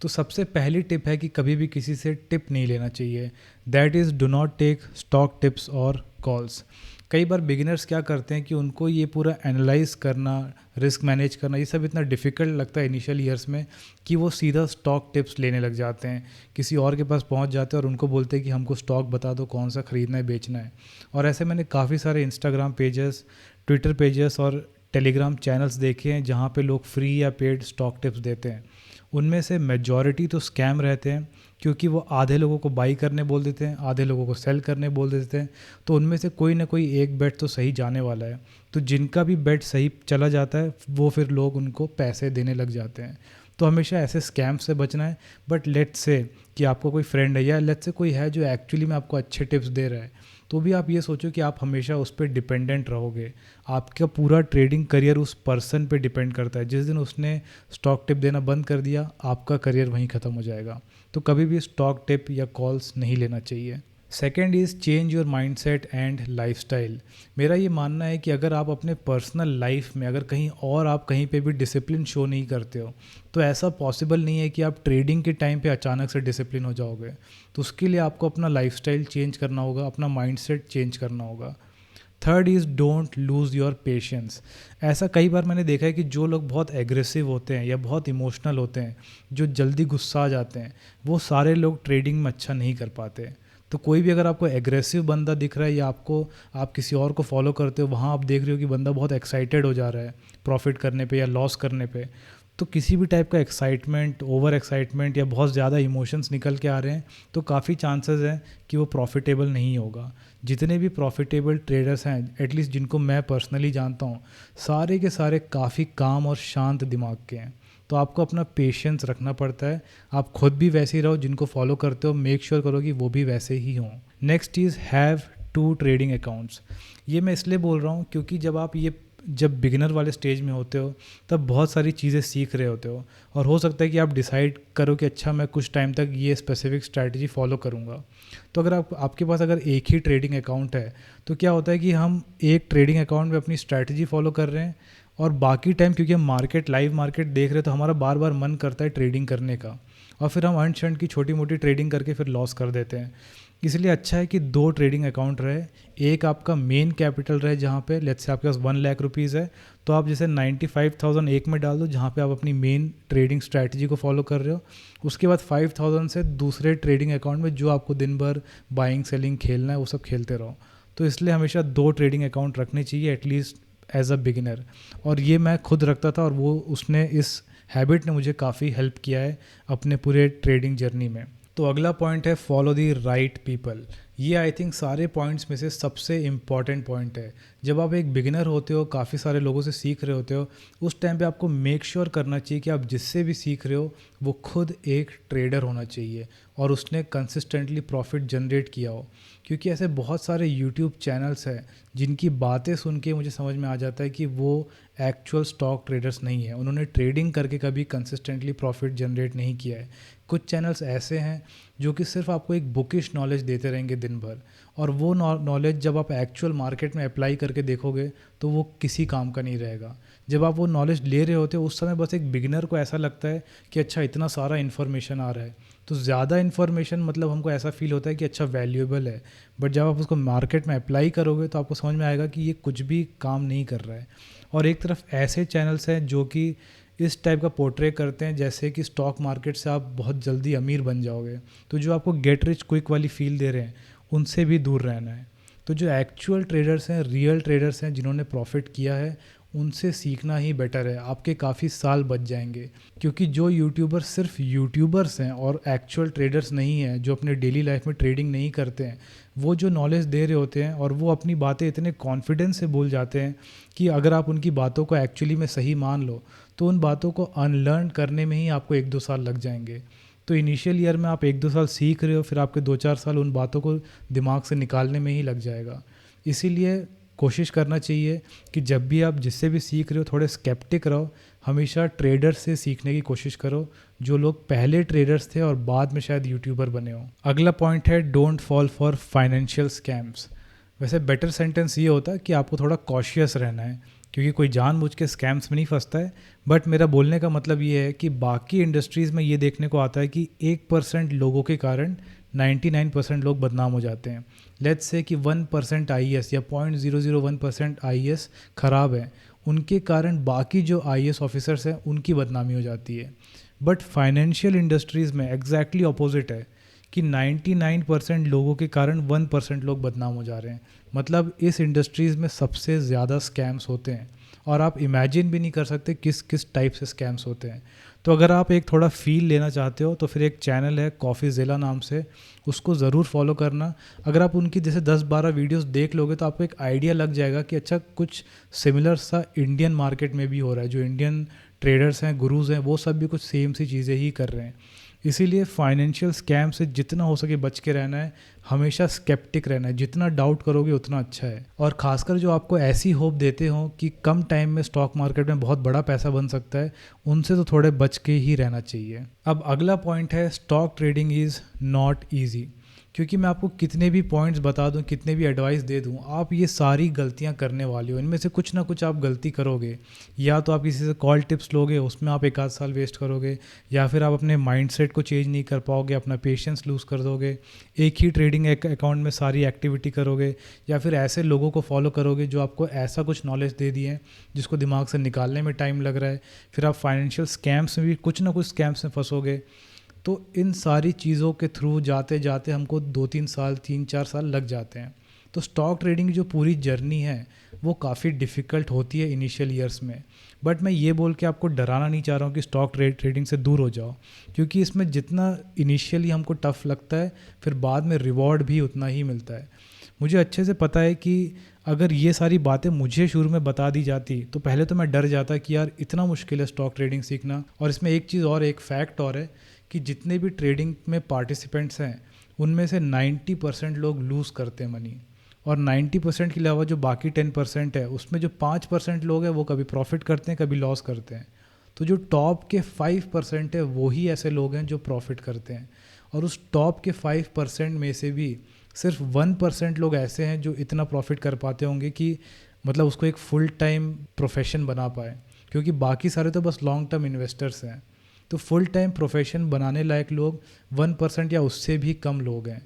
तो सबसे पहली टिप है कि कभी भी किसी से टिप नहीं लेना चाहिए। That is do not take stock tips और कॉल्स। कई बार बिगिनर्स क्या करते हैं कि उनको ये पूरा एनालाइज करना, रिस्क मैनेज करना, ये सब इतना डिफ़िकल्ट लगता है इनिशियल ईयर्स में कि वो सीधा स्टॉक टिप्स लेने लग जाते हैं। किसी और के पास पहुंच जाते हैं और उनको बोलते हैं कि हमको स्टॉक बता दो, कौन सा ख़रीदना है, बेचना है। और ऐसे मैंने काफ़ी सारे इंस्टाग्राम पेजेस, ट्विटर पेजेस और टेलीग्राम चैनल्स देखे हैं जहाँ पे लोग फ्री या पेड स्टॉक टिप्स देते हैं। उनमें से मेजॉरिटी तो स्कैम रहते हैं, क्योंकि वो आधे लोगों को बाई करने बोल देते हैं, आधे लोगों को सेल करने बोल देते हैं। तो उनमें से कोई ना कोई एक बेट तो सही जाने वाला है। तो जिनका भी बेट सही चला जाता है वो फिर लोग उनको पैसे देने लग जाते हैं। तो हमेशा ऐसे स्कैम से बचना है। बट लेट्स से कि आपको कोई फ्रेंड है या लेट्स से कोई है जो एक्चुअली में आपको अच्छे टिप्स दे रहा है, तो भी आप ये सोचो कि आप हमेशा उस पर डिपेंडेंट रहोगे। आपका पूरा ट्रेडिंग करियर उस पर्सन पे डिपेंड करता है। जिस दिन उसने स्टॉक टिप देना बंद कर दिया, आपका करियर वहीं ख़त्म हो जाएगा। तो कभी भी स्टॉक टिप या कॉल्स नहीं लेना चाहिए। Second is change your mindset and lifestyle. मेरा ये मानना है कि अगर आप अपने पर्सनल लाइफ में अगर कहीं और आप कहीं पे भी डिसिप्लिन शो नहीं करते हो, तो ऐसा पॉसिबल नहीं है कि आप ट्रेडिंग के टाइम पे अचानक से डिसिप्लिन हो जाओगे। तो उसके लिए आपको अपना लाइफस्टाइल चेंज करना होगा, अपना माइंडसेट चेंज करना होगा। Third is don't lose your patience. ऐसा कई बार मैंने देखा है कि जो लोग बहुत एग्रेसिव होते हैं या बहुत इमोशनल होते हैं, जो जल्दी गुस्सा आ जाते हैं, वो सारे लोग ट्रेडिंग में अच्छा नहीं कर पाते। तो कोई भी अगर आपको एग्रेसिव बंदा दिख रहा है या आप किसी और को फॉलो करते हो, वहाँ आप देख रहे हो कि बंदा बहुत एक्साइटेड हो जा रहा है प्रॉफिट करने पे या लॉस करने पे, तो किसी भी टाइप का एक्साइटमेंट, ओवर एक्साइटमेंट या बहुत ज़्यादा इमोशंस निकल के आ रहे हैं, तो काफ़ी चांसेस हैं कि वो प्रॉफिटेबल नहीं होगा। जितने भी प्रॉफिटेबल ट्रेडर्स हैं, एटलीस्ट जिनको मैं पर्सनली जानता हूँ, सारे के सारे काफ़ी काम और शांत दिमाग के हैं। तो आपको अपना पेशेंस रखना पड़ता है। आप खुद भी वैसे ही रहो, जिनको फॉलो करते हो मेक श्योर करो कि वो भी वैसे ही हों। Next is have 2 trading accounts. ये मैं इसलिए बोल रहा हूँ क्योंकि जब बिगिनर वाले स्टेज में होते हो, तब बहुत सारी चीज़ें सीख रहे होते हो, और हो सकता है कि आप डिसाइड करो कि अच्छा मैं कुछ टाइम तक ये स्पेसिफिक स्ट्रैटेजी फॉलो करूँगा। तो अगर आपके पास अगर एक ही ट्रेडिंग अकाउंट है, तो क्या होता है कि हम एक ट्रेडिंग अकाउंट में अपनी स्ट्रैटेजी फॉलो कर रहे हैं, और बाकी टाइम क्योंकि हम लाइव मार्केट देख रहे हैं, तो हमारा बार बार मन करता है ट्रेडिंग करने का, और फिर हम अंट शंट की छोटी मोटी ट्रेडिंग करके फिर लॉस कर देते हैं। इसलिए अच्छा है कि 2 ट्रेडिंग अकाउंट रहे। एक आपका मेन कैपिटल रहे, जहाँ पे लेट्स से आपके पास 1 लाख रुपीज़ है, तो आप जैसे 95,000 एक में डाल दो, जहाँ पे आप अपनी मेन ट्रेडिंग स्ट्रैटेजी को फॉलो कर रहे हो। उसके बाद 5,000 से दूसरे ट्रेडिंग अकाउंट में जो आपको दिन भर बाइंग सेलिंग खेलना है वो सब खेलते रहो। तो इसलिए हमेशा 2 ट्रेडिंग अकाउंट रखने चाहिए एटलीस्ट एज अ बिगिनर। और ये मैं खुद रखता था, और इस हैबिट ने मुझे काफ़ी हेल्प किया है अपने पूरे ट्रेडिंग जर्नी में। तो अगला पॉइंट है फॉलो दी राइट पीपल। ये आई थिंक सारे पॉइंट्स में से सबसे इम्पॉर्टेंट पॉइंट है। जब आप एक बिगिनर होते हो, काफ़ी सारे लोगों से सीख रहे होते हो, उस टाइम पे आपको मेक श्योर करना चाहिए कि आप जिससे भी सीख रहे हो वो खुद एक ट्रेडर होना चाहिए और उसने कंसिस्टेंटली प्रॉफिट जनरेट किया हो। क्योंकि ऐसे बहुत सारे यूट्यूब चैनल्स हैं जिनकी बातें सुन के मुझे समझ में आ जाता है कि वो एक्चुअल स्टॉक ट्रेडर्स नहीं है, उन्होंने ट्रेडिंग करके कभी कंसिस्टेंटली प्रॉफिट जनरेट नहीं किया है। कुछ चैनल्स ऐसे हैं जो कि सिर्फ आपको एक बुकिश नॉलेज देते रहेंगे दिन भर, और वो नॉलेज जब आप एक्चुअल मार्केट में अप्लाई करके देखोगे तो वो किसी काम का नहीं रहेगा। जब आप वो नॉलेज ले रहे होते हो उस समय बस एक बिगिनर को ऐसा लगता है कि अच्छा इतना सारा इन्फॉर्मेशन आ रहा है, तो ज़्यादा इन्फॉर्मेशन मतलब हमको ऐसा फील होता है कि अच्छा वैल्यूएबल है। बट जब आप उसको मार्केट में अप्लाई करोगे तो आपको समझ में आएगा कि ये कुछ भी काम नहीं कर रहा है। और एक तरफ ऐसे चैनल्स हैं जो कि इस टाइप का पोर्ट्रे करते हैं जैसे कि स्टॉक मार्केट से आप बहुत जल्दी अमीर बन जाओगे। तो जो आपको गेट रिच क्विक वाली फील दे रहे हैं उनसे भी दूर रहना है। तो जो एक्चुअल ट्रेडर्स हैं, रियल ट्रेडर्स हैं जिन्होंने प्रॉफिट किया है, उनसे सीखना ही बेटर है। आपके काफ़ी साल बच जाएंगे। क्योंकि जो यूट्यूबर सिर्फ यूट्यूबर्स हैं और एक्चुअल ट्रेडर्स नहीं हैं, जो अपने डेली लाइफ में ट्रेडिंग नहीं करते हैं, वो जो नॉलेज दे रहे होते हैं और वो अपनी बातें इतने कॉन्फिडेंस से बोल जाते हैं कि अगर आप उनकी बातों को एक्चुअली में सही मान लो तो उन बातों को अनलर्न करने में ही आपको 1-2 साल लग जाएंगे। तो इनिशियल ईयर में आप 1-2 साल सीख रहे हो, फिर आपके 2-4 साल उन बातों को दिमाग से निकालने में ही लग जाएगा। इसीलिए कोशिश करना चाहिए कि जब भी आप जिससे भी सीख रहे हो थोड़े स्केप्टिक रहो। हमेशा ट्रेडर्स से सीखने की कोशिश करो, जो लोग पहले ट्रेडर्स थे और बाद में शायद यूट्यूबर बने हो। अगला पॉइंट है don't fall for financial scams. वैसे बेटर सेंटेंस ये होता है कि आपको थोड़ा कॉशियस रहना है। क्योंकि कोई जानबूझ के स्कैम्स में नहीं फंसता है। बट मेरा बोलने का मतलब ये है कि बाकी इंडस्ट्रीज़ में ये देखने को आता है कि 1% लोगों के कारण 99% लोग बदनाम हो जाते हैं। लेट्स से कि 1% आईएएस या 0.001% आईएएस ख़राब है, उनके कारण बाकी जो आईएएस ऑफिसर्स हैं उनकी बदनामी हो जाती है। बट फाइनेंशियल इंडस्ट्रीज़ में एग्जैक्टली ऑपोजिट है कि 99% लोगों के कारण 1% लोग बदनाम हो जा रहे हैं। मतलब इस इंडस्ट्रीज़ में सबसे ज़्यादा स्कैम्स होते हैं और आप इमेजिन भी नहीं कर सकते किस किस टाइप से स्कैम्स होते हैं। तो अगर आप एक थोड़ा फील लेना चाहते हो तो फिर एक चैनल है कॉफ़ीज़िला नाम से, उसको ज़रूर फॉलो करना। अगर आप उनकी जैसे 10-12 वीडियोस देख लोगे तो आपको एक आइडिया लग जाएगा कि अच्छा कुछ सिमिलर सा इंडियन मार्केट में भी हो रहा है। जो इंडियन ट्रेडर्स हैं, गुरुज़ हैं, वो सब भी कुछ सेम सी चीज़ें ही कर रहे हैं। इसीलिए फाइनेंशियल स्कैम से जितना हो सके बच के रहना है, हमेशा स्केप्टिक रहना है। जितना डाउट करोगे उतना अच्छा है। और ख़ासकर जो आपको ऐसी होप देते हो कि कम टाइम में स्टॉक मार्केट में बहुत बड़ा पैसा बन सकता है, उनसे तो थोड़े बच के ही रहना चाहिए। अब अगला पॉइंट है stock trading is not easy. क्योंकि मैं आपको कितने भी पॉइंट्स बता दूं, कितने भी एडवाइस दे दूं, आप ये सारी गलतियां करने वाले हो। इनमें से कुछ ना कुछ आप गलती करोगे। या तो आप किसी से कॉल टिप्स लोगे, उसमें आप 1 आध साल वेस्ट करोगे, या फिर आप अपने माइंडसेट को चेंज नहीं कर पाओगे, अपना पेशेंस लूज़ कर दोगे, एक ही ट्रेडिंग अकाउंट में सारी एक्टिविटी करोगे, या फिर ऐसे लोगों को फॉलो करोगे जो आपको ऐसा कुछ नॉलेज दे दिए हैं जिसको दिमाग से निकालने में टाइम लग रहा है। फिर आप फाइनेंशियल स्कैम्स में भी कुछ ना कुछ स्कैम्स में फंसोगे। तो इन सारी चीज़ों के थ्रू जाते जाते हमको 2-3 साल 3-4 साल लग जाते हैं। तो स्टॉक ट्रेडिंग जो पूरी जर्नी है वो काफ़ी डिफ़िकल्ट होती है इनिशियल ईयर्स में। बट मैं ये बोल के आपको डराना नहीं चाह रहा हूँ कि स्टॉक ट्रेडिंग से दूर हो जाओ, क्योंकि इसमें जितना इनिशियली हमको टफ़ लगता है फिर बाद में रिवॉर्ड भी उतना ही मिलता है। मुझे अच्छे से पता है कि अगर ये सारी बातें मुझे शुरू में बता दी जाती तो पहले तो मैं डर जाता कि यार इतना मुश्किल है स्टॉक ट्रेडिंग सीखना। और इसमें एक चीज़ और, एक फैक्ट और है कि जितने भी ट्रेडिंग में पार्टिसिपेंट्स हैं उनमें से 90% लोग लूज़ करते हैं मनी। और 90% के अलावा जो बाकी 10% है उसमें जो 5% लोग हैं वो कभी प्रॉफिट करते हैं, कभी लॉस करते हैं। तो जो टॉप के 5% है वो ही ऐसे लोग हैं जो प्रॉफिट करते हैं। और उस टॉप के 5% में से भी सिर्फ 1% लोग ऐसे हैं जो इतना प्रॉफिट कर पाते होंगे कि मतलब उसको एक फुल टाइम प्रोफेशन बना पाए, क्योंकि बाकी सारे तो बस लॉन्ग टर्म इन्वेस्टर्स हैं। तो फुल टाइम प्रोफेशन बनाने लायक लोग 1% या उससे भी कम लोग हैं।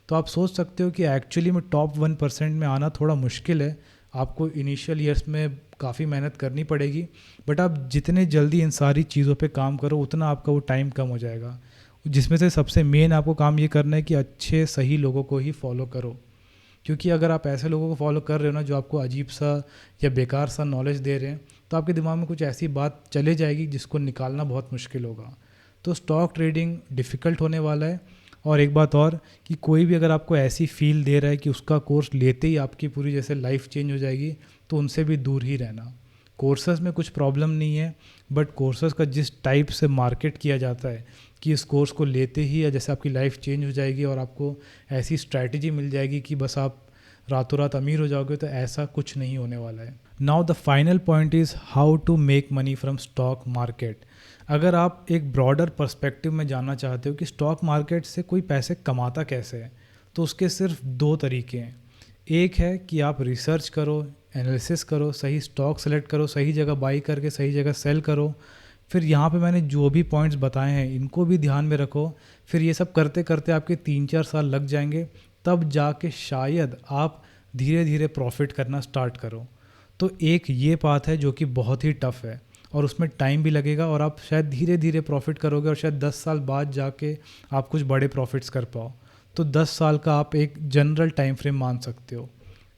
तो आप सोच सकते हो कि एक्चुअली में टॉप 1% में आना थोड़ा मुश्किल है। आपको इनिशियल ईयर्स में काफ़ी मेहनत करनी पड़ेगी, बट आप जितने जल्दी इन सारी चीज़ों पे काम करो उतना आपका वो टाइम कम हो जाएगा। जिसमें से सबसे मेन आपको काम ये करना है कि अच्छे सही लोगों को ही फॉलो करो। क्योंकि अगर आप ऐसे लोगों को फॉलो कर रहे हो ना जो आपको अजीब सा या बेकार सा नॉलेज दे रहे हैं, तो आपके दिमाग में कुछ ऐसी बात चले जाएगी जिसको निकालना बहुत मुश्किल होगा। तो स्टॉक ट्रेडिंग डिफ़िकल्ट होने वाला है। और एक बात और कि कोई भी अगर आपको ऐसी फील दे रहा है कि उसका कोर्स लेते ही आपकी पूरी जैसे लाइफ चेंज हो जाएगी, तो उनसे भी दूर ही रहना। कोर्सेज़ में कुछ प्रॉब्लम नहीं है, बट कोर्सेज़ का जिस टाइप से मार्केट किया जाता है कि इस कोर्स को लेते ही या जैसे आपकी लाइफ चेंज हो जाएगी और आपको ऐसी स्ट्रैटेजी मिल जाएगी कि बस आप रातों रात अमीर हो जाओगे, तो ऐसा कुछ नहीं होने वाला है। Now the final point is how to make money from stock market. अगर आप एक ब्रॉडर पर्सपेक्टिव में जानना चाहते हो कि स्टॉक मार्केट से कोई पैसे कमाता कैसे है, तो उसके सिर्फ 2 तरीके हैं। एक है कि आप रिसर्च करो, एनालिसिस करो, सही स्टॉक सेलेक्ट करो, सही जगह बाई करके सही जगह सेल करो। फिर यहाँ पे मैंने जो भी पॉइंट्स बताए हैं इनको भी ध्यान में रखो। फिर ये सब करते करते आपके 3-4 साल लग जाएंगे, तब जाके शायद आप धीरे धीरे प्रॉफिट करना स्टार्ट करो। तो एक ये पाथ है जो कि बहुत ही टफ़ है और उसमें टाइम भी लगेगा और आप शायद धीरे धीरे प्रॉफिट करोगे और शायद 10 साल बाद जाके आप कुछ बड़े प्रॉफिट्स कर पाओ। तो 10 साल का आप एक जनरल टाइम फ्रेम मान सकते हो।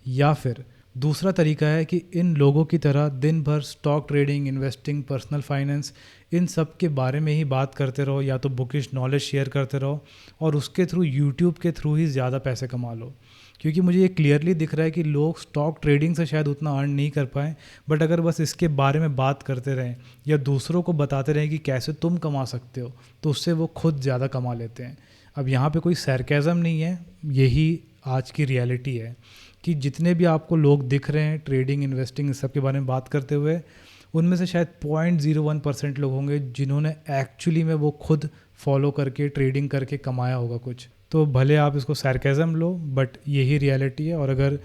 या फिर दूसरा तरीका है कि इन लोगों की तरह दिन भर stock trading, investing, personal finance, इन सब के बारे में ही बात करते रहो, या तो बुकिश नॉलेज शेयर करते रहो और उसके थ्रू यूट्यूब के थ्रू ही ज़्यादा पैसे कमा लो। क्योंकि मुझे ये क्लियरली दिख रहा है कि लोग स्टॉक ट्रेडिंग से शायद उतना अर्न नहीं कर पाए, बट अगर बस इसके बारे में बात करते रहें या दूसरों को बताते रहें कि कैसे तुम कमा सकते हो, तो उससे वो खुद ज़्यादा कमा लेते हैं। अब यहाँ पे कोई सरकाज़म नहीं है, यही आज की रियलिटी है कि जितने भी आपको लोग दिख रहे हैं ट्रेडिंग, इन्वेस्टिंग, इस सब के बारे में बात करते हुए, उनमें से शायद 0.01% लोग होंगे जिन्होंने एक्चुअली में वो खुद फॉलो करके ट्रेडिंग करके कमाया होगा कुछ। तो भले आप इसको सरकाज़म लो, बट यही रियलिटी है। और अगर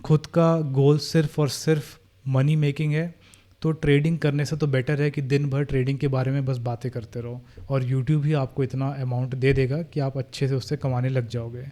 खुद का गोल सिर्फ और सिर्फ मनी मेकिंग है तो ट्रेडिंग करने से तो बेटर है कि दिन भर ट्रेडिंग के बारे में बस बातें करते रहो, और यूट्यूब ही आपको इतना अमाउंट दे देगा कि आप अच्छे से उससे कमाने लग जाओगे।